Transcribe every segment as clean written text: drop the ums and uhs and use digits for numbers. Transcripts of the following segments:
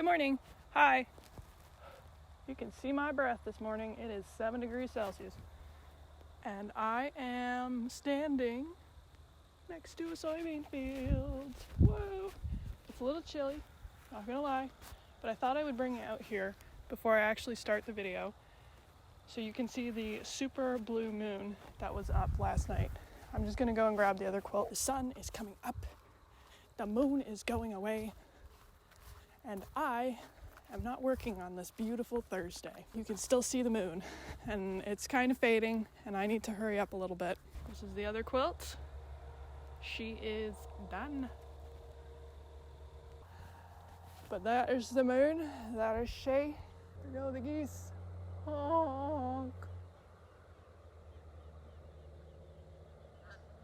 Good morning. Hi. You can see my breath this morning. It is 7 degrees Celsius. And I am standing next to a soybean field. Whoa. It's a little chilly, not gonna lie. But I thought I would bring it out here before I actually start the video, so you can see the super blue moon that was up last night. I'm just gonna go and grab the other quilt. The sun is coming up. The moon is going away. And I am not working on this beautiful Thursday. You can still see the moon, and it's kind of fading, and I need to hurry up a little bit. This is the other quilt. She is done. But that is the moon. That is she. Here go the geese. Honk.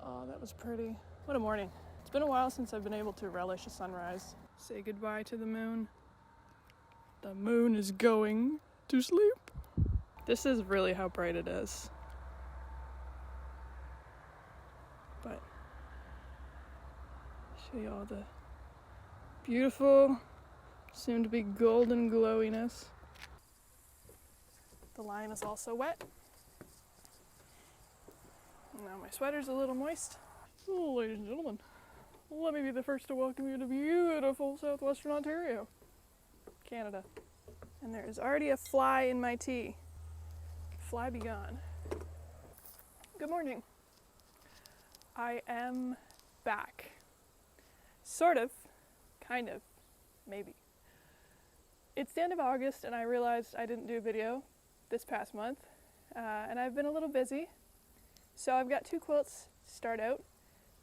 Oh, that was pretty. What a morning. It's been a while since I've been able to relish a sunrise. Say goodbye to the moon. The moon is going to sleep. This is really how bright it is. But show you all the beautiful, soon to be golden glowiness. The line is also wet. Now my sweater's a little moist. Oh, ladies and gentlemen, let me be the first to welcome you to beautiful southwestern Ontario, Canada. And there is already a fly in my tea. Fly be gone. Good morning. I am back. Sort of, kind of, maybe. It's the end of August and I realized I didn't do a video this past month. And I've been a little busy. So I've got 2 quilts to start out.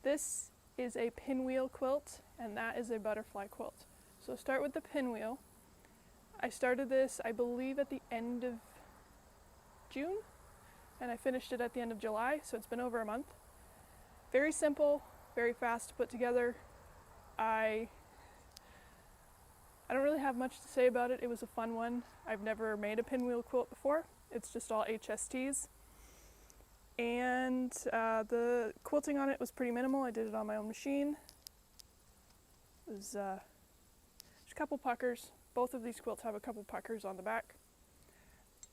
This is a pinwheel quilt, and that is a butterfly quilt. So start with the pinwheel. I started this, I believe, at the end of June, and I finished it at the end of July, so it's been over a month. Very simple, very fast to put together. I don't really have much to say about it. It was a fun one. I've never made a pinwheel quilt before. It's just all HSTs. And the quilting on it was pretty minimal. I did it on my own machine. It was just a couple puckers. Both of these quilts have a couple puckers on the back.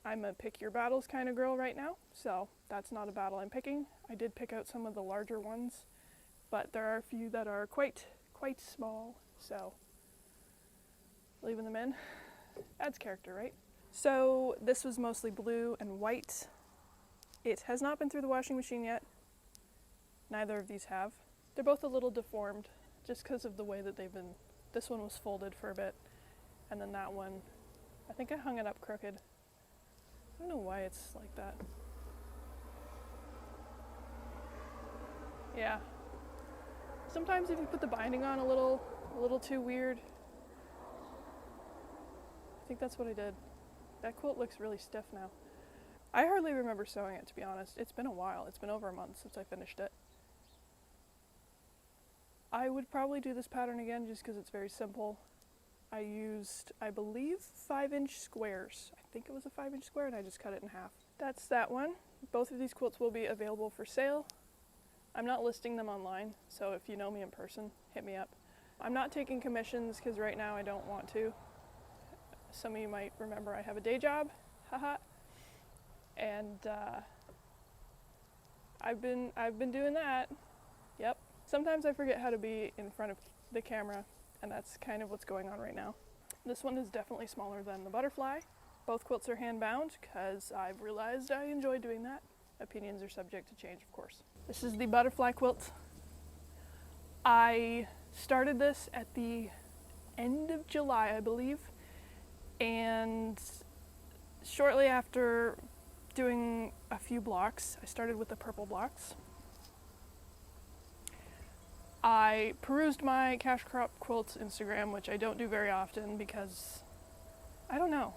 I'm a pick your battles kind of girl right now, so that's not a battle I'm picking. I did pick out some of the larger ones, but there are a few that are quite small, so leaving them in adds character, right? So this was mostly blue and white. It has not been through the washing machine yet. Neither of these have. They're both a little deformed just because of the way that they've been. This one was folded for a bit, and then that one, I think I hung it up crooked. I don't know why it's like that. Yeah. Sometimes if you put the binding on a little too weird. I think that's what I did. That quilt looks really stiff now. I hardly remember sewing it, to be honest. It's been a while. It's been over a month since I finished it. I would probably do this pattern again just because it's very simple. I used, I believe, 5-inch squares. I think it was a 5-inch square, and I just cut it in half. That's that one. Both of these quilts will be available for sale. I'm not listing them online, so if you know me in person, hit me up. I'm not taking commissions because right now I don't want to. Some of you might remember I have a day job. Haha. And I've been doing that. Yep. Sometimes I forget how to be in front of the camera, and that's kind of what's going on right now. This one is definitely smaller than the butterfly. Both quilts are hand bound because I've realized I enjoy doing that. Opinions are subject to change, of course. This is the butterfly quilt. I started this at the end of July, I believe, and shortly after doing a few blocks, I started with the purple blocks. I perused my Cash Crop Quilts Instagram, which I don't do very often because, I don't know,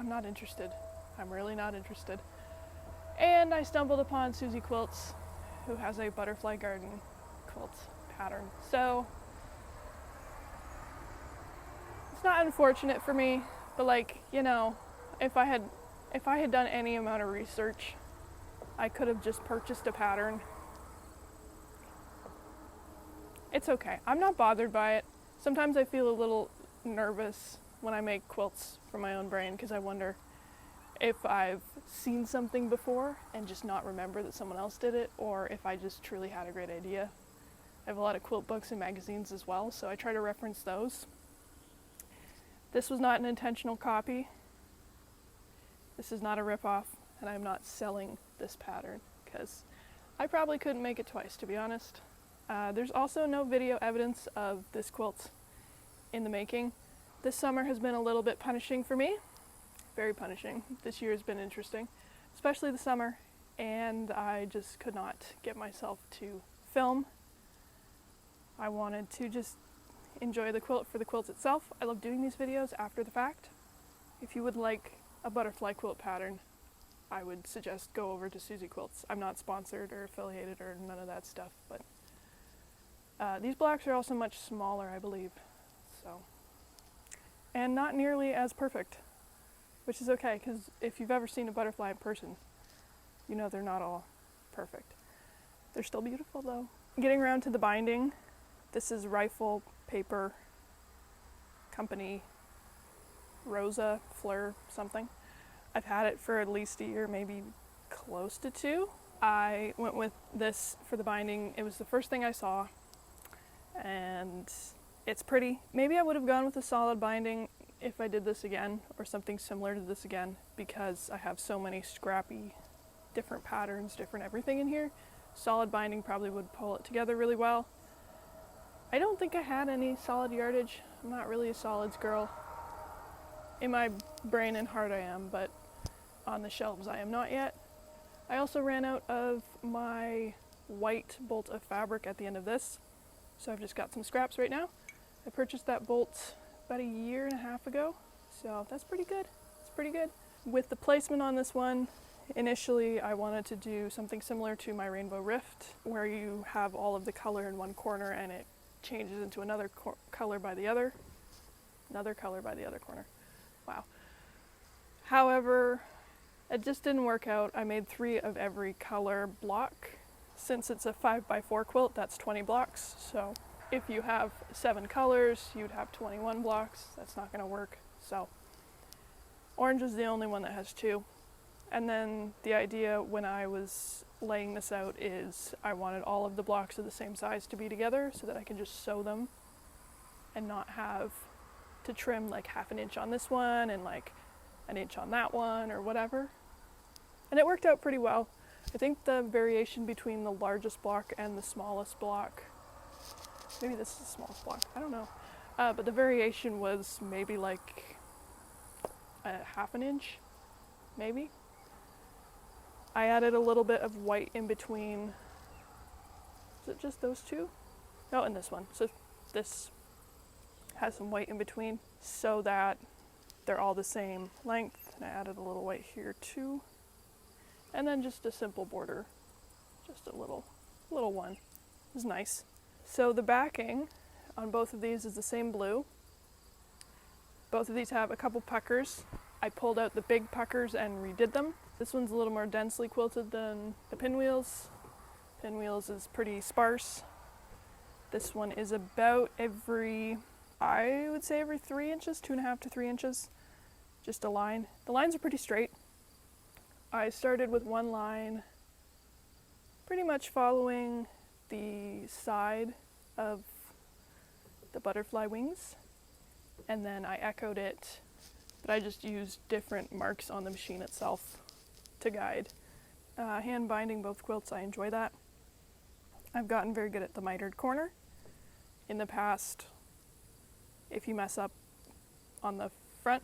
I'm not interested. I'm really not interested. And I stumbled upon Susie Quilts, who has a butterfly garden quilt pattern. So, it's not unfortunate for me, but like, you know, if I had done any amount of research, I could have just purchased a pattern. It's okay. I'm not bothered by it. Sometimes I feel a little nervous when I make quilts from my own brain, because I wonder if I've seen something before and just not remember that someone else did it, or if I just truly had a great idea. I have a lot of quilt books and magazines as well, so I try to reference those. This was not an intentional copy. This is not a rip-off, and I'm not selling this pattern because I probably couldn't make it twice, to be honest. There's also no video evidence of this quilt in the making. This summer has been a little bit punishing for me. Very punishing. This year has been interesting, especially the summer, and I just could not get myself to film. I wanted to just enjoy the quilt for the quilt itself. I love doing these videos after the fact. If you would like a butterfly quilt pattern, I would suggest go over to Susie Quilts. I'm not sponsored or affiliated or none of that stuff, but these blocks are also much smaller, I believe, so, and not nearly as perfect, which is okay, because if you've ever seen a butterfly in person, you know they're not all perfect. They're still beautiful though. Getting around to the binding, this is Rifle Paper Company Rosa Fleur something. I've had it for at least a year, maybe close to 2. I went with this for the binding. It was the first thing I saw, and it's pretty. Maybe I would have gone with a solid binding if I did this again, or something similar to this again, because I have so many scrappy, different patterns, different everything in here. Solid binding probably would pull it together really well. I don't think I had any solid yardage. I'm not really a solids girl. In my brain and heart I am, but on the shelves I am not yet. I also ran out of my white bolt of fabric at the end of this, so I've just got some scraps right now. I purchased that bolt about 1.5 years ago, so that's pretty good. It's pretty good. With the placement on this one, initially I wanted to do something similar to my Rainbow Rift, where you have all of the color in one corner and it changes into another color by the other corner. Wow. However, it just didn't work out. I made 3 of every color block. Since it's a 5x4 quilt, that's 20 blocks. So if you have 7 colors, you'd have 21 blocks. That's not going to work. So orange is the only one that has 2. And then the idea when I was laying this out is I wanted all of the blocks of the same size to be together so that I can just sew them and not have to trim like 1/2 inch on this one and like 1 inch on that one or whatever. And it worked out pretty well. I think the variation between the largest block and the smallest block, maybe this is the smallest block, I don't know, but the variation was maybe like 1/2 inch, maybe. I added a little bit of white in between. Is it just those 2? No, and this one. So this has some white in between so that they're all the same length. And I added a little white here too. And then just a simple border, just a little one. It's nice. So the backing on both of these is the same blue. Both of these have a couple puckers. I pulled out the big puckers and redid them. This one's a little more densely quilted than the pinwheels. Pinwheels is pretty sparse. This one is about I would say every 3 inches, 2.5 to 3 inches, just a line. The lines are pretty straight. I started with one line, pretty much following the side of the butterfly wings, and then I echoed it, but I just used different marks on the machine itself to guide. Hand binding both quilts, I enjoy that. I've gotten very good at the mitered corner. In the past, if you mess up on the front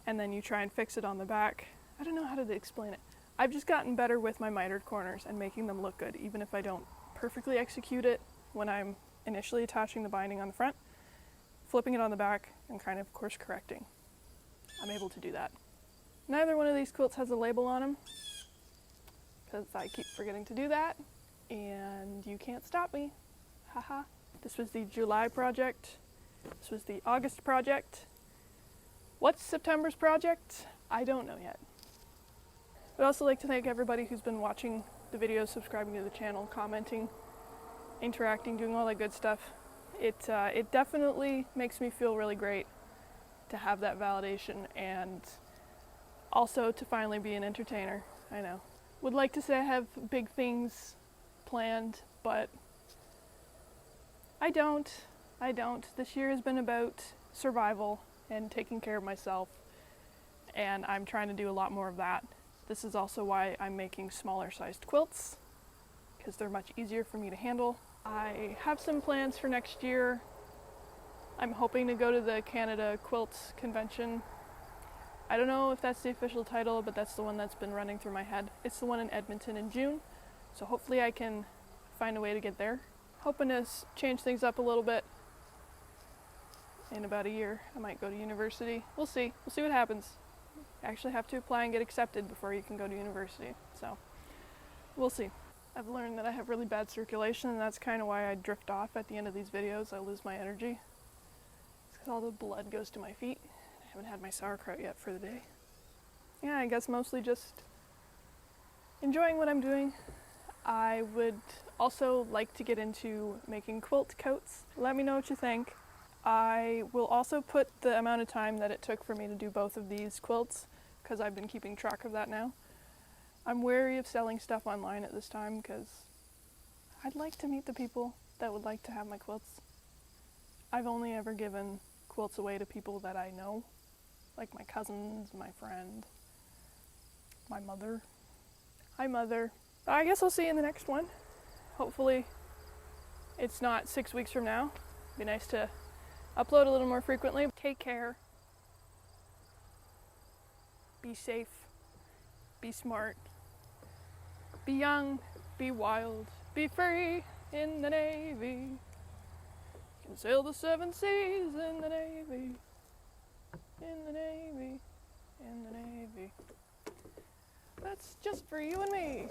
and then you try and fix it on the back, I don't know how to explain it. I've just gotten better with my mitered corners and making them look good, even if I don't perfectly execute it when I'm initially attaching the binding on the front, flipping it on the back and kind of course correcting. I'm able to do that. Neither one of these quilts has a label on them because I keep forgetting to do that, and you can't stop me. Haha. This was the July project. This was the August project. What's September's project? I don't know yet. I'd also like to thank everybody who's been watching the videos, subscribing to the channel, commenting, interacting, doing all that good stuff. It definitely makes me feel really great to have that validation and also to finally be an entertainer. I know. Would like to say I have big things planned, but I don't. This year has been about survival and taking care of myself, and I'm trying to do a lot more of that. This is also why I'm making smaller sized quilts, because they're much easier for me to handle. I have some plans for next year. I'm hoping to go to the Canada Quilts Convention. I don't know if that's the official title, but that's the one that's been running through my head. It's the one in Edmonton in June, so hopefully I can find a way to get there. Hoping to change things up a little bit. In about a year, I might go to university. We'll see. We'll see what happens. You actually have to apply and get accepted before you can go to university, so we'll see. I've learned that I have really bad circulation, and that's kind of why I drift off at the end of these videos. I lose my energy. It's because all the blood goes to my feet. I haven't had my sauerkraut yet for the day. Yeah, I guess mostly just enjoying what I'm doing. I would also like to get into making quilt coats. Let me know what you think. I will also put the amount of time that it took for me to do both of these quilts, because I've been keeping track of that now. I'm wary of selling stuff online at this time because I'd like to meet the people that would like to have my quilts. I've only ever given quilts away to people that I know, like my cousins, my friend, my mother. Hi, Mother. I guess I'll see you in the next one. Hopefully it's not 6 weeks from now. It'd be nice to upload a little more frequently. Take care. Be safe. Be smart. Be young. Be wild. Be free in the Navy. You can sail the 7 seas in the Navy. In the Navy. In the Navy. That's just for you and me.